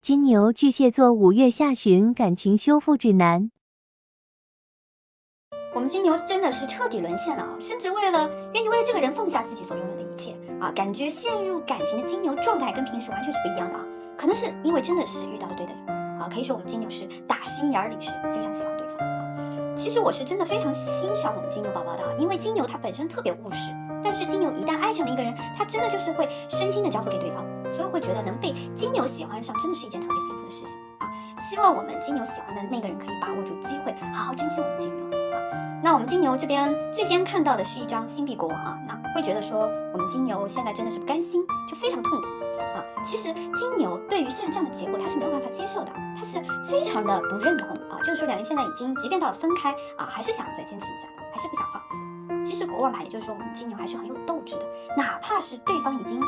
金牛巨蟹座5月下旬感情修复指南。我们金牛真的是彻底沦陷了啊，甚至愿意为了这个人放下自己所拥有的一切啊，感觉陷入感情的金牛状态跟平时完全是不一样的啊，可能是因为真的是遇到了对的人啊，可以说我们金牛是打心眼里是非常喜欢对方啊。其实我是真的非常欣赏我们金牛宝宝的啊，因为金牛他本身特别务实，但是金牛一旦爱上了一个人，他真的就是会身心的交付给对方，所以我会觉得能被金牛喜欢上真的是一件特别幸福的事情啊。希望我们金牛喜欢的那个人可以把握住机会，好好珍惜我们金牛。那我们金牛这边最先看到的是一张星币国王啊，那会觉得说我们金牛现在真的是不甘心，就非常痛苦啊。其实金牛对于现在这样的结果，他是没有办法接受的，他是非常的不认同啊，就是说两人现在已经即便到了分开啊，还是想再坚持一下的，还是不想放弃。其实国王牌也就是说我们金牛还是很有斗志的，哪怕是对方已经